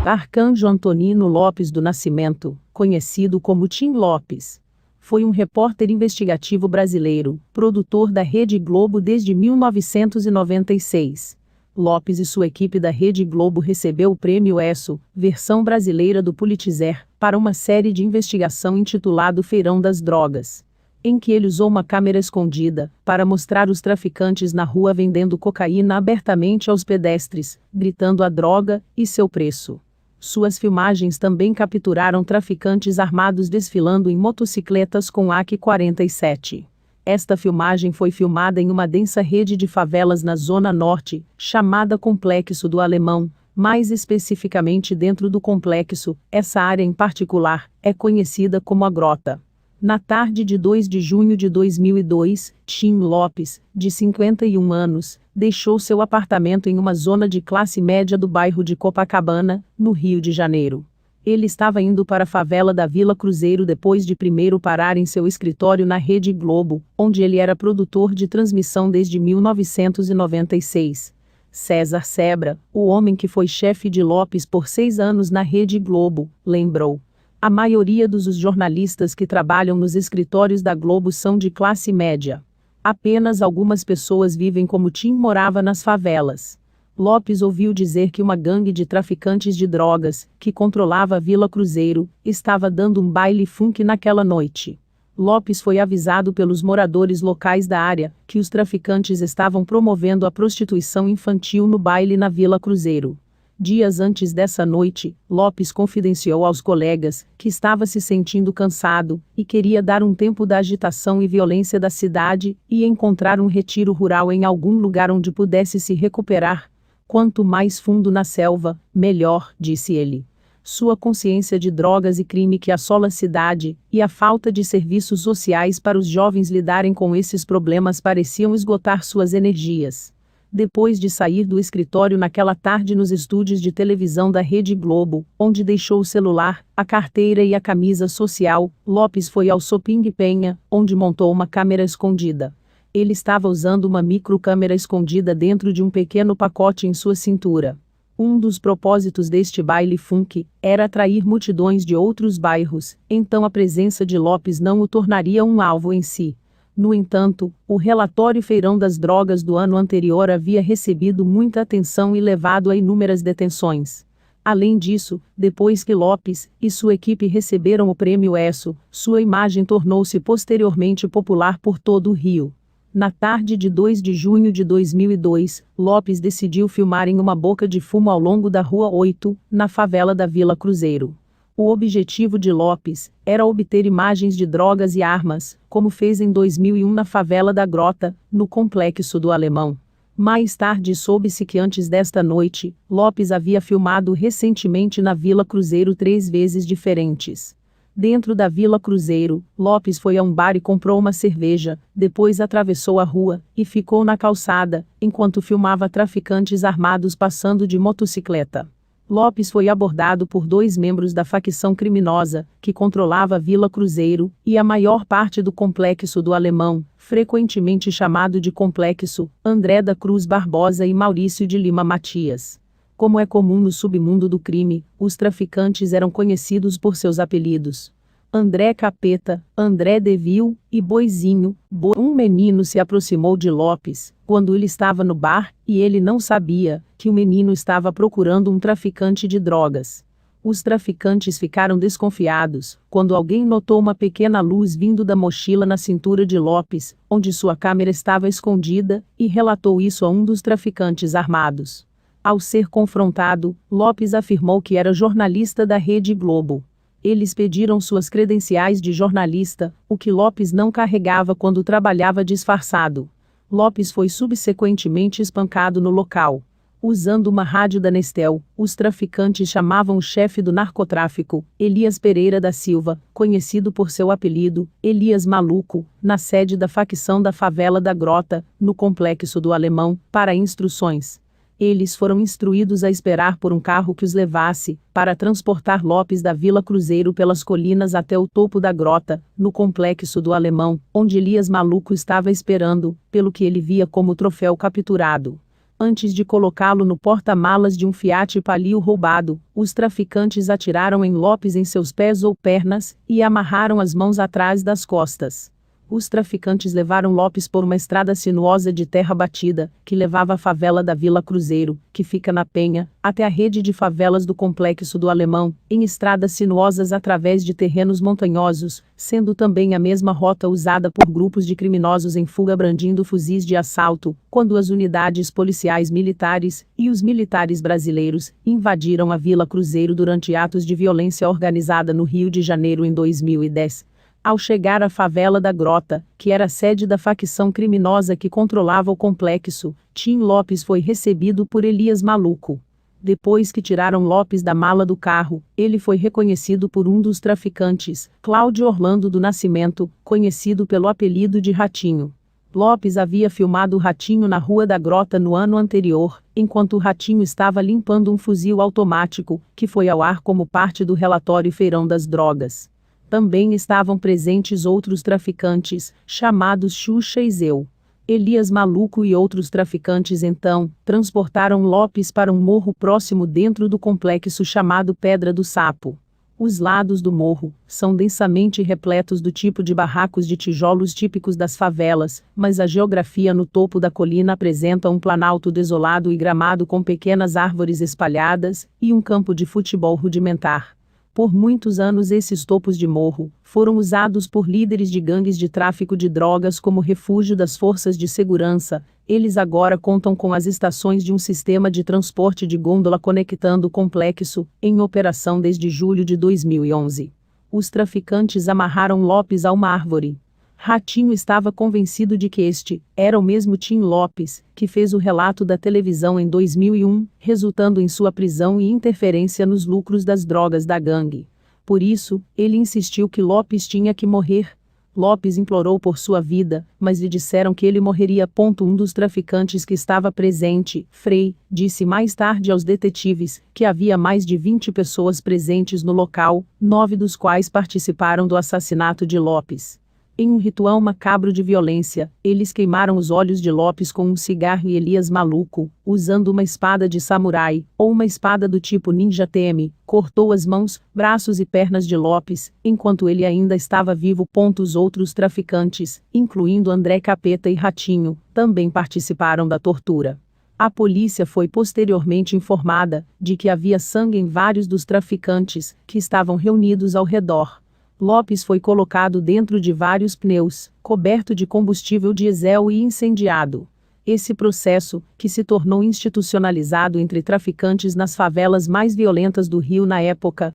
Arcanjo Antonino Lopes do Nascimento, conhecido como Tim Lopes, foi um repórter investigativo brasileiro, produtor da Rede Globo desde 1996. Lopes e sua equipe da Rede Globo recebeu o Prêmio ESSO, versão brasileira do Pulitzer, para uma série de investigação intitulado Feirão das Drogas, em que ele usou uma câmera escondida para mostrar os traficantes na rua vendendo cocaína abertamente aos pedestres, gritando a droga e seu preço. Suas filmagens também capturaram traficantes armados desfilando em motocicletas com AK-47. Esta filmagem foi filmada em uma densa rede de favelas na Zona Norte, chamada Complexo do Alemão. Mais especificamente dentro do complexo, essa área em particular é conhecida como a Grota. Na tarde de 2 de junho de 2002, Tim Lopes, de 51 anos, deixou seu apartamento em uma zona de classe média do bairro de Copacabana, no Rio de Janeiro. Ele estava indo para a favela da Vila Cruzeiro depois de primeiro parar em seu escritório na Rede Globo, onde ele era produtor de transmissão desde 1996. César Sebra, o homem que foi chefe de Lopes por 6 anos na Rede Globo, lembrou: a maioria dos jornalistas que trabalham nos escritórios da Globo são de classe média. Apenas algumas pessoas vivem como Tim morava nas favelas. Lopes ouviu dizer que uma gangue de traficantes de drogas, que controlava a Vila Cruzeiro, estava dando um baile funk naquela noite. Lopes foi avisado pelos moradores locais da área que os traficantes estavam promovendo a prostituição infantil no baile na Vila Cruzeiro. Dias antes dessa noite, Lopes confidenciou aos colegas que estava se sentindo cansado e queria dar um tempo da agitação e violência da cidade e encontrar um retiro rural em algum lugar onde pudesse se recuperar. Quanto mais fundo na selva, melhor, disse ele. Sua consciência de drogas e crime que assola a cidade e a falta de serviços sociais para os jovens lidarem com esses problemas pareciam esgotar suas energias. Depois de sair do escritório naquela tarde nos estúdios de televisão da Rede Globo, onde deixou o celular, a carteira e a camisa social, Lopes foi ao Shopping Penha, onde montou uma câmera escondida. Ele estava usando uma microcâmera escondida dentro de um pequeno pacote em sua cintura. Um dos propósitos deste baile funk era atrair multidões de outros bairros, então a presença de Lopes não o tornaria um alvo em si. No entanto, o relatório Feirão das Drogas do ano anterior havia recebido muita atenção e levado a inúmeras detenções. Além disso, depois que Lopes e sua equipe receberam o Prêmio ESSO, sua imagem tornou-se posteriormente popular por todo o Rio. Na tarde de 2 de junho de 2002, Lopes decidiu filmar em uma boca de fumo ao longo da Rua 8, na favela da Vila Cruzeiro. O objetivo de Lopes era obter imagens de drogas e armas, como fez em 2001 na favela da Grota, no Complexo do Alemão. Mais tarde soube-se que antes desta noite, Lopes havia filmado recentemente na Vila Cruzeiro 3 vezes diferentes. Dentro da Vila Cruzeiro, Lopes foi a um bar e comprou uma cerveja, depois atravessou a rua e ficou na calçada, enquanto filmava traficantes armados passando de motocicleta. Lopes foi abordado por 2 membros da facção criminosa, que controlava a Vila Cruzeiro e a maior parte do Complexo do Alemão, frequentemente chamado de Complexo, André da Cruz Barbosa e Maurício de Lima Matias. Como é comum no submundo do crime, os traficantes eram conhecidos por seus apelidos. André Capeta, André Devil e Boizinho. Um menino se aproximou de Lopes, quando ele estava no bar, e ele não sabia que o menino estava procurando um traficante de drogas. Os traficantes ficaram desconfiados, quando alguém notou uma pequena luz vindo da mochila na cintura de Lopes, onde sua câmera estava escondida, e relatou isso a um dos traficantes armados. Ao ser confrontado, Lopes afirmou que era jornalista da Rede Globo. Eles pediram suas credenciais de jornalista, o que Lopes não carregava quando trabalhava disfarçado. Lopes foi subsequentemente espancado no local. Usando uma rádio da Nestel, os traficantes chamavam o chefe do narcotráfico, Elias Pereira da Silva, conhecido por seu apelido, Elias Maluco, na sede da facção da favela da Grota, no Complexo do Alemão, para instruções. Eles foram instruídos a esperar por um carro que os levasse, para transportar Lopes da Vila Cruzeiro pelas colinas até o topo da grota, no Complexo do Alemão, onde Elias Maluco estava esperando, pelo que ele via como troféu capturado. Antes de colocá-lo no porta-malas de um Fiat Palio roubado, os traficantes atiraram em Lopes em seus pés ou pernas e amarraram as mãos atrás das costas. Os traficantes levaram Lopes por uma estrada sinuosa de terra batida, que levava à favela da Vila Cruzeiro, que fica na Penha, até a rede de favelas do Complexo do Alemão, em estradas sinuosas através de terrenos montanhosos, sendo também a mesma rota usada por grupos de criminosos em fuga brandindo fuzis de assalto, quando as unidades policiais militares e os militares brasileiros invadiram a Vila Cruzeiro durante atos de violência organizada no Rio de Janeiro em 2010. Ao chegar à favela da Grota, que era a sede da facção criminosa que controlava o complexo, Tim Lopes foi recebido por Elias Maluco. Depois que tiraram Lopes da mala do carro, ele foi reconhecido por um dos traficantes, Cláudio Orlando do Nascimento, conhecido pelo apelido de Ratinho. Lopes havia filmado o Ratinho na Rua da Grota no ano anterior, enquanto o Ratinho estava limpando um fuzil automático, que foi ao ar como parte do relatório Feirão das Drogas. Também estavam presentes outros traficantes, chamados Xuxa e Zeu. Elias Maluco e outros traficantes então transportaram Lopes para um morro próximo dentro do complexo chamado Pedra do Sapo. Os lados do morro são densamente repletos do tipo de barracos de tijolos típicos das favelas, mas a geografia no topo da colina apresenta um planalto desolado e gramado com pequenas árvores espalhadas e um campo de futebol rudimentar. Por muitos anos esses topos de morro foram usados por líderes de gangues de tráfico de drogas como refúgio das forças de segurança. Eles agora contam com as estações de um sistema de transporte de gôndola conectando o complexo, em operação desde julho de 2011. Os traficantes amarraram Lopes a uma árvore. Ratinho estava convencido de que este era o mesmo Tim Lopes, que fez o relato da televisão em 2001, resultando em sua prisão e interferência nos lucros das drogas da gangue. Por isso, ele insistiu que Lopes tinha que morrer. Lopes implorou por sua vida, mas lhe disseram que ele morreria. Um dos traficantes que estava presente, Frei, disse mais tarde aos detetives que havia mais de 20 pessoas presentes no local, 9 dos quais participaram do assassinato de Lopes. Em um ritual macabro de violência, eles queimaram os olhos de Lopes com um cigarro e Elias Maluco, usando uma espada de samurai, ou uma espada do tipo Ninja Teme, cortou as mãos, braços e pernas de Lopes, enquanto ele ainda estava vivo. Os outros traficantes, incluindo André Capeta e Ratinho, também participaram da tortura. A polícia foi posteriormente informada de que havia sangue em vários dos traficantes, que estavam reunidos ao redor. Lopes foi colocado dentro de vários pneus, coberto de combustível diesel e incendiado. Esse processo, que se tornou institucionalizado entre traficantes nas favelas mais violentas do Rio na época,